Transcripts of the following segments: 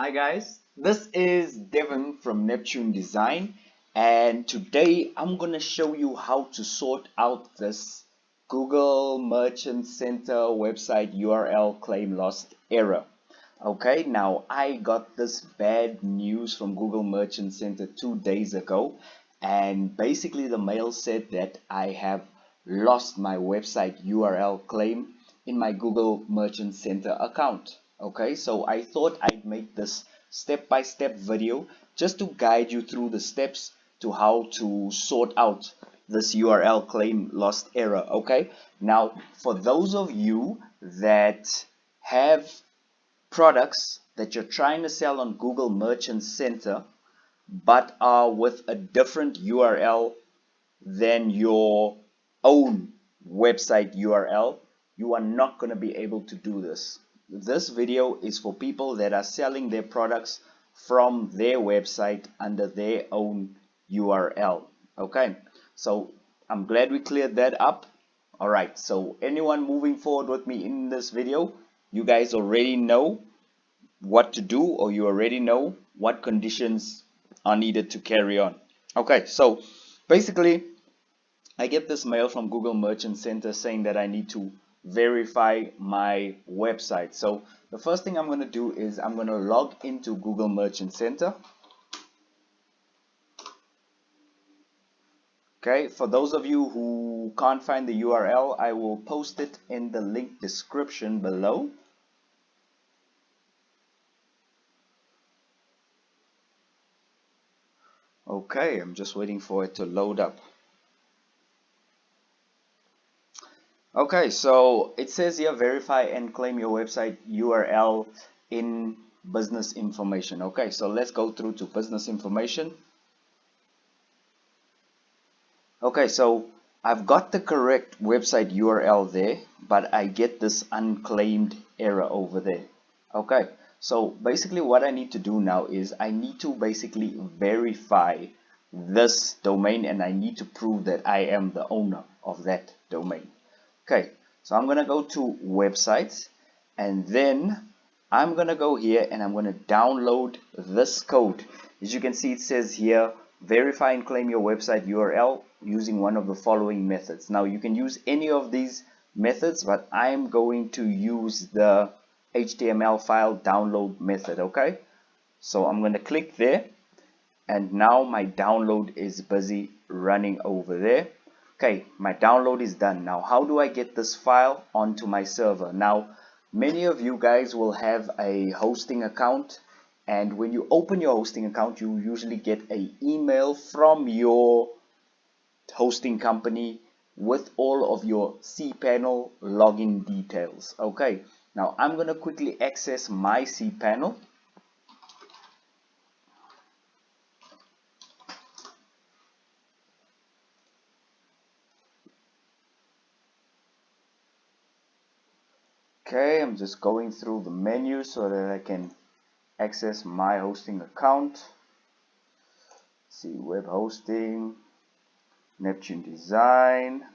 Hi guys, this is Devon from Neptune Design, and today I'm gonna show you how to sort out this Google Merchant Center website URL claim lost error. Okay, now I got this bad news from Google Merchant Center 2 days ago, and basically the mail said that I have lost my website URL claim in my Google Merchant Center account. Okay, so I thought I'd make this step-by-step video just to guide you through the steps to how to sort out this URL claim lost error. Okay, now for those of you that have products that you're trying to sell on Google Merchant Center but are with a different URL than your own website URL, you are not going to be able to do this. This video is for people that are selling their products from their website under their own URL. Okay, so I'm glad we cleared that up. Alright, so anyone moving forward with me in this video, you guys already know what to do, or you already know what conditions are needed to carry on. Okay, so basically I get this mail from Google Merchant Center saying that I need to verify my website. So the first thing I'm going to do is I'm going to log into Google Merchant Center. Okay, for those of you who can't find the URL, I will post it in the link description below. Okay, I'm just waiting for it to load up. Okay, so it says here verify and claim your website URL in business information. Okay, so let's go through to business information. Okay, so I've got the correct website URL there, but I get this unclaimed error over there. Okay, so basically what I need to do now is I need to basically verify this domain, and I need to prove that I am the owner of that domain. Okay, so I'm gonna go to websites, and then I'm gonna go here and I'm gonna download this code. As you can see, it says here verify and claim your website URL using one of the following methods. Now you can use any of these methods, but I'm going to use the HTML file download method. Okay, so I'm going to click there, and now my download is busy running over there. Okay, my download is done. Now how do I get this file onto my server? Now many of you guys will have a hosting account, and when you open your hosting account, you usually get an email from your hosting company with all of your cPanel login details. Okay, now I'm going to quickly access my cPanel. Okay, I'm just going through the menu so that I can access my hosting account. Let's see, web hosting, Neptune Design.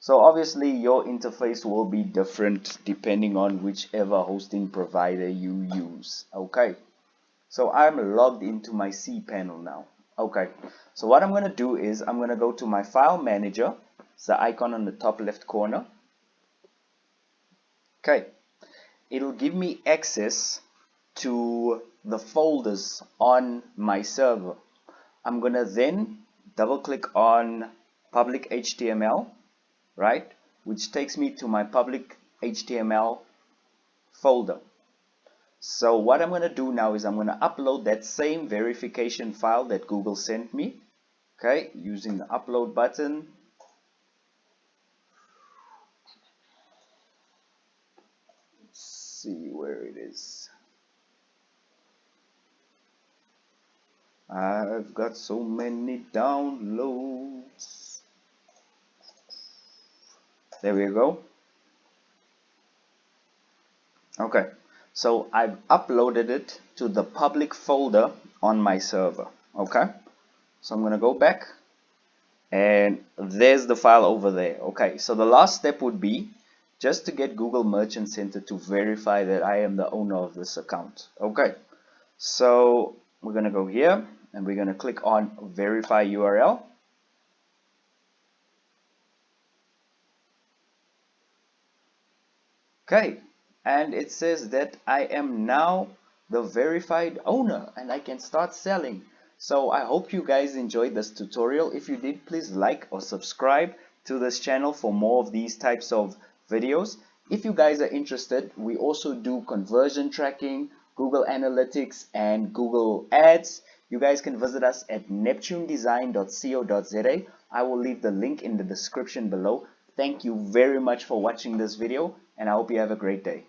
So obviously your interface will be different depending on whichever hosting provider you use. Okay, so I'm logged into my cPanel now. Okay, so what I'm going to do is I'm going to go to my file manager. It's the icon on the top left corner. Okay, it'll give me access to the folders on my server. I'm going to then double click on public HTML, right, which takes me to my public HTML folder. So what I'm going to do now is I'm going to upload that same verification file that Google sent me, okay, using the upload button. Let's see where it is. I've got so many downloads. There we go. Okay, so I've uploaded it to the public folder on my server. Okay, so I'm gonna go back, and there's the file over there. Okay, so the last step would be just to get Google Merchant Center to verify that I am the owner of this account. Okay, so we're going to go here and we're going to click on verify URL. Okay, and it says that I am now the verified owner and I can start selling. So I hope you guys enjoyed this tutorial. If you did, please like or subscribe to this channel for more of these types of videos. If you guys are interested, we also do conversion tracking, Google Analytics, and Google Ads. You guys can visit us at neptunedesign.co.za. I will leave the link in the description below. Thank you very much for watching this video, and I hope you have a great day.